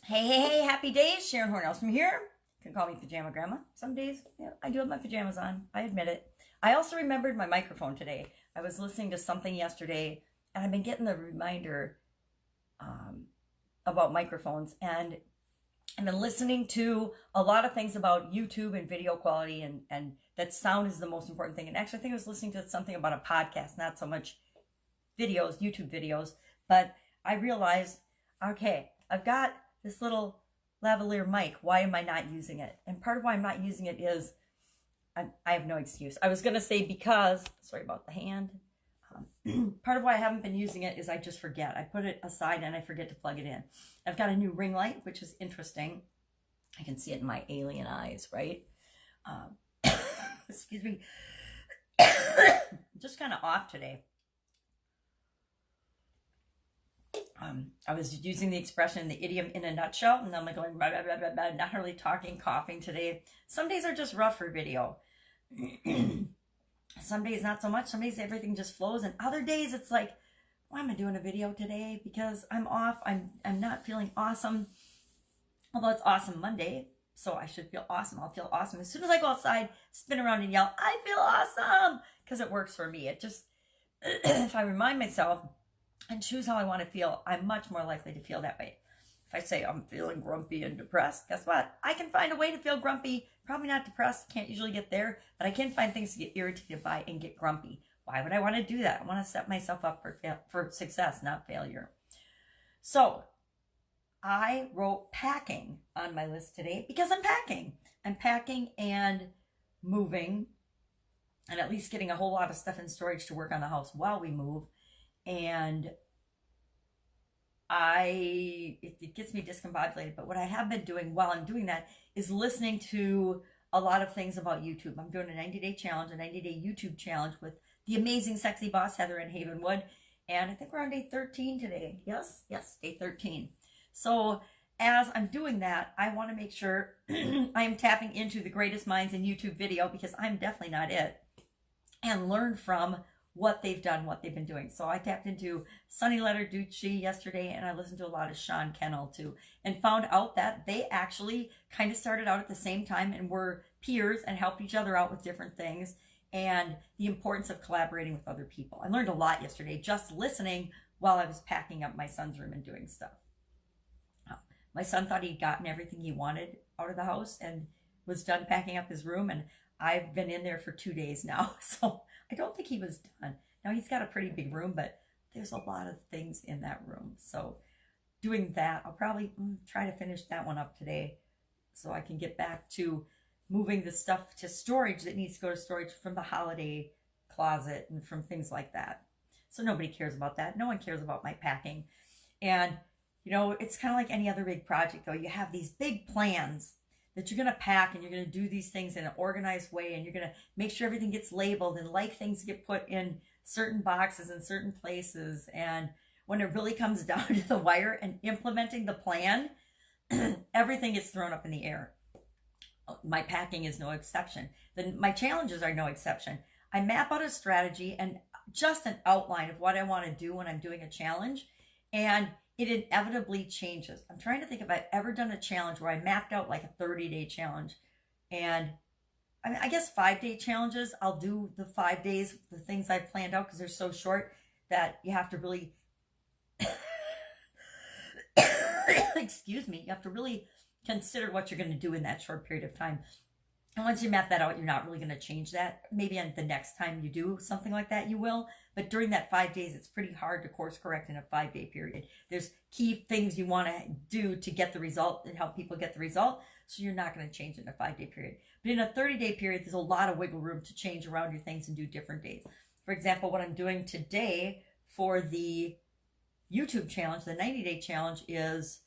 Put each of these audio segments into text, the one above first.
Hey, happy days. Sharon Horne-Ellstrom here. You can call me Pajama Grandma. Some days, yeah, I do have my pajamas on. I admit it. I also remembered my microphone today. I was listening to something yesterday, and I've been getting the reminder um, about microphones. And I've been listening to a lot of things about YouTube and video quality, and that sound is the most important thing. And actually, I think I was listening to something about a podcast, not so much videos, YouTube videos. But I realized, okay, I've got this little lavalier mic. Why am I not using it? And part of why I'm not using it is I have no excuse. I was going to say because, sorry about the hand. Part of why I haven't been using it is I just forget. I put it aside and I forget to plug it in. I've got a new ring light, which is interesting. I can see it in my alien eyes, right? Excuse me. Just kind of off today. I was using the expression, the idiom in a nutshell, and I'm like going, blah, blah, blah, blah, blah, not really talking, coughing today. Some days are just rough for video. Some days not so much. Some days everything just flows, and other days it's like, why am I doing a video today? Because I'm off. I'm not feeling awesome. Although it's awesome Monday, so I should feel awesome. I'll feel awesome as soon as I go outside, spin around and yell, I feel awesome, because it works for me. It just, if I remind myself and choose how I want to feel, I'm much more likely to feel that way. If I say I'm feeling grumpy and depressed, guess what? I can find a way to feel grumpy. Probably not depressed, can't usually get there, but I can find things to get irritated by and get grumpy. Why would I want to do that? I want to set myself up for success, not failure. So I wrote packing on my list today because I'm packing. I'm packing and moving and at least getting a whole lot of stuff in storage to work on the house while we move. And it gets me discombobulated, but what I have been doing while I'm doing that is listening to a lot of things about YouTube. I'm doing a 90-day challenge, a 90-day YouTube challenge with the amazing sexy boss Heather in Havenwood, and I think we're on day 13 today. Yes, day 13. So as I'm doing that, I want to make sure I am tapping into the greatest minds in YouTube video, because I'm definitely not it, and learn from what they've done, what they've been doing. So I tapped into Sunny Letterducci yesterday, and I listened to a lot of Sean Kennel too, and found out that they actually kind of started out at the same time and were peers and helped each other out with different things, and the importance of collaborating with other people. I learned a lot yesterday just listening while I was packing up my son's room and doing stuff. My son thought he'd gotten everything he wanted out of the house and was done packing up his room, and I've been in there for 2 days now, so I don't think he was done. Now, he's got a pretty big room, but there's a lot of things in that room. So doing that, I'll probably try to finish that one up today so I can get back to moving the stuff to storage that needs to go to storage from the holiday closet and from things like that. So nobody cares about that. No one cares about my packing. And, you know, it's kind of like any other big project, though. You have these big plans that you're going to pack, and you're going to do these things in an organized way, and you're going to make sure everything gets labeled, and like things get put in certain boxes in certain places. And when it really comes down to the wire and implementing the plan, everything gets thrown up in the air. My packing is no exception. Then my challenges are no exception. I map out a strategy and just an outline of what I want to do when I'm doing a challenge, and it inevitably changes. I'm trying to think if I've ever done a challenge where I mapped out like a 30-day challenge. And I mean, I guess 5-day challenges, I'll do the 5 days, the things I've planned out, because they're so short that you have to really, excuse me, you have to really consider what you're going to do in that short period of time. And once you map that out, you're not really going to change that. Maybe on the next time you do something like that, you will. But during that 5 days, it's pretty hard to course correct in a 5-day period. There's key things you want to do to get the result and help people get the result. So you're not going to change it in a 5-day period. But in a 30-day period, there's a lot of wiggle room to change around your things and do different days. For example, what I'm doing today for the YouTube challenge, the 90-day challenge, is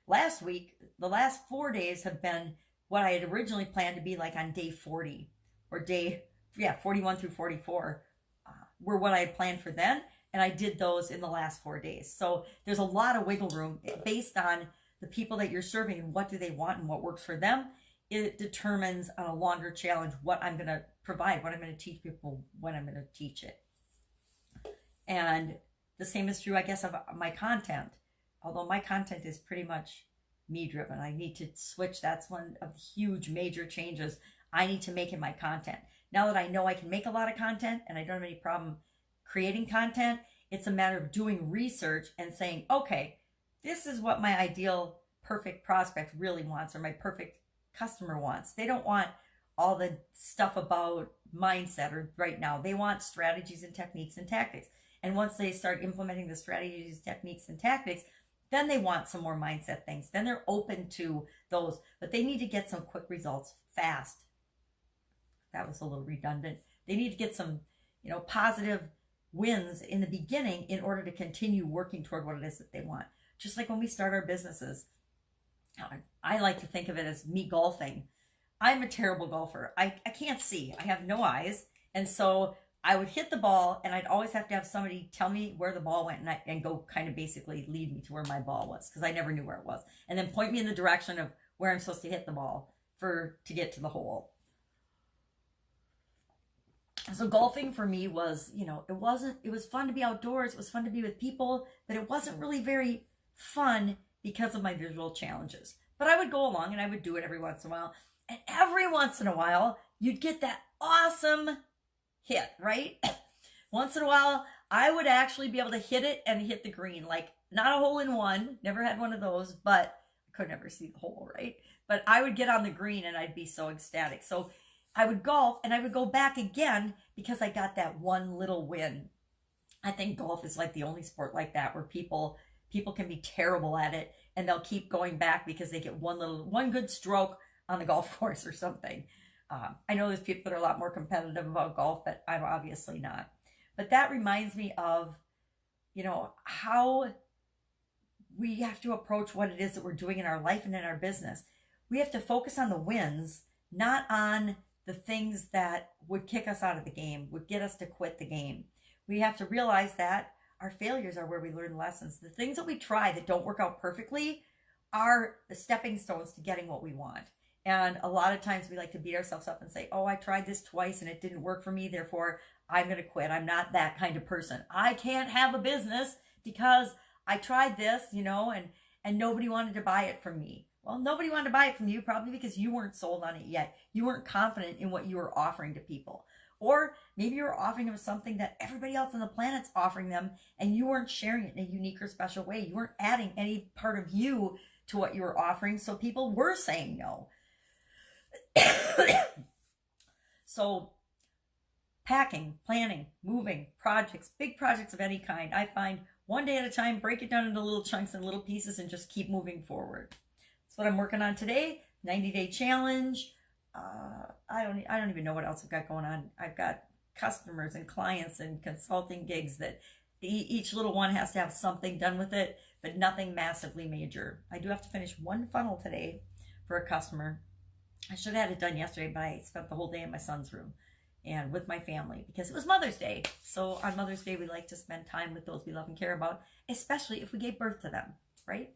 last week, the last 4 days have been what I had originally planned to be like on day 40 or 41 through 44 were what I had planned for then. And I did those in the last 4 days. So there's a lot of wiggle room based on the people that you're serving and what do they want and what works for them. It determines on a longer challenge what I'm going to provide, what I'm going to teach people, when I'm going to teach it. And the same is true, I guess, of my content. Although my content is pretty much me driven. I need to switch. That's one of the huge major changes I need to make in my content. Now that I know I can make a lot of content and I don't have any problem creating content, it's a matter of doing research and saying, okay, this is what my ideal perfect prospect really wants, or my perfect customer wants. They don't want all the stuff about mindset or right now. They want strategies and techniques and tactics. And once they start implementing the strategies, techniques, and tactics, then they want some more mindset things. Then they're open to those, but they need to get some quick results fast. That was a little redundant. They need to get some, positive wins in the beginning in order to continue working toward what it is that they want. Just like when we start our businesses, I like to think of it as me golfing. I'm a terrible golfer. I can't see. I have no eyes. And so I would hit the ball and I'd always have to have somebody tell me where the ball went and go kind of basically lead me to where my ball was, because I never knew where it was. And then point me in the direction of where I'm supposed to hit the ball to get to the hole. So golfing for me was, it was fun to be outdoors. It was fun to be with people, but it wasn't really very fun because of my visual challenges. But I would go along and I would do it every once in a while. And every once in a while, you'd get that awesome hit, right? Once in a while, I would actually be able to hit it and hit the green. Like, not a hole in one. Never had one of those, but I could never see the hole, right? But I would get on the green and I'd be so ecstatic. So I would golf and I would go back again because I got that one little win. I think golf is like the only sport like that where people can be terrible at it and they'll keep going back because they get one good stroke on the golf course or something. I know there's people that are a lot more competitive about golf, but I'm obviously not. But that reminds me of, how we have to approach what it is that we're doing in our life and in our business. We have to focus on the wins, not on the things that would kick us out of the game, would get us to quit the game. We have to realize that our failures are where we learn lessons. The things that we try that don't work out perfectly are the stepping stones to getting what we want. And a lot of times we like to beat ourselves up and say, oh, I tried this twice and it didn't work for me, therefore I'm going to quit. I'm not that kind of person. I can't have a business because I tried this, and nobody wanted to buy it from me. Well, nobody wanted to buy it from you probably because you weren't sold on it yet. You weren't confident in what you were offering to people. Or maybe you were offering them something that everybody else on the planet's offering them and you weren't sharing it in a unique or special way. You weren't adding any part of you to what you were offering, so people were saying no. So packing, planning, moving, projects, big projects of any kind, I find one day at a time, break it down into little chunks and little pieces and just keep moving forward. That's what I'm working on today. 90-day challenge. I don't even know what else I've got going on. I've got customers and clients and consulting gigs that each little one has to have something done with it, but nothing massively major. I do have to finish one funnel today for a customer. I should have had it done yesterday, but I spent the whole day in my son's room and with my family because it was Mother's Day. So on Mother's Day, we like to spend time with those we love and care about, especially if we gave birth to them, right?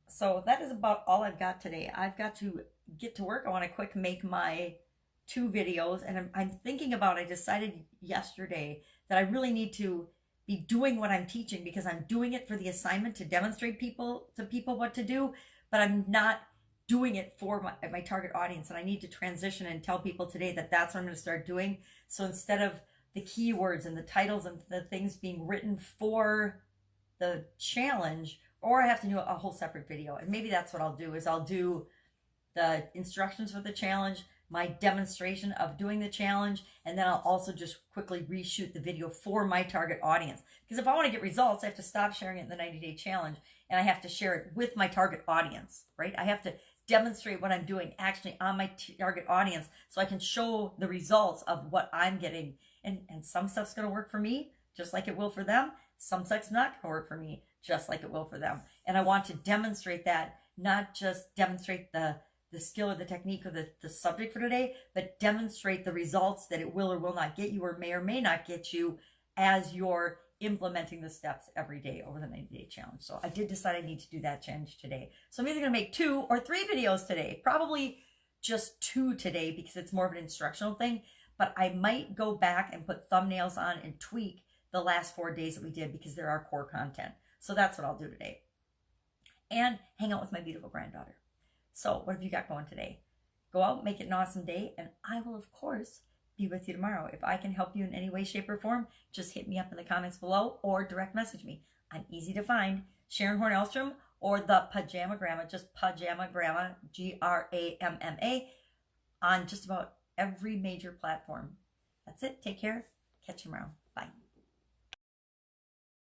So that is about all I've got today. I've got to get to work. I want to quick make my 2 videos. And I'm thinking about, I decided yesterday that I really need to be doing what I'm teaching because I'm doing it for the assignment to demonstrate to people what to do, but I'm not doing it for my target audience. And I need to transition and tell people today that that's what I'm going to start doing. So instead of the keywords and the titles and the things being written for the challenge, or I have to do a whole separate video. And maybe that's what I'll do, is I'll do the instructions for the challenge, my demonstration of doing the challenge, and then I'll also just quickly reshoot the video for my target audience. Because if I want to get results, I have to stop sharing it in the 90-day challenge, and I have to share it with my target audience, right? I have to demonstrate what I'm doing actually on my target audience so I can show the results of what I'm getting. And some stuff's going to work for me, just like it will for them. Some stuff's not going to work for me, just like it will for them. And I want to demonstrate that, not just demonstrate the skill or the technique or the subject for today, but demonstrate the results that it will or will not get you or may not get you as you're implementing the steps every day over the 90-day challenge. So I did decide I need to do that challenge today. So I'm either going to make 2 or 3 videos today, probably just 2 today because it's more of an instructional thing, but I might go back and put thumbnails on and tweak the last 4 days that we did because they're our core content. So that's what I'll do today. and hang out with my beautiful granddaughter. So what have you got going today? Go out, make it an awesome day, and I will, of course, be with you tomorrow. If I can help you in any way, shape, or form, just hit me up in the comments below or direct message me. I'm easy to find. Sharon Horne-Ellstrom or the Pajama Grandma, just Pajama Grandma, Gramma, on just about every major platform. That's it. Take care. Catch you tomorrow. Bye.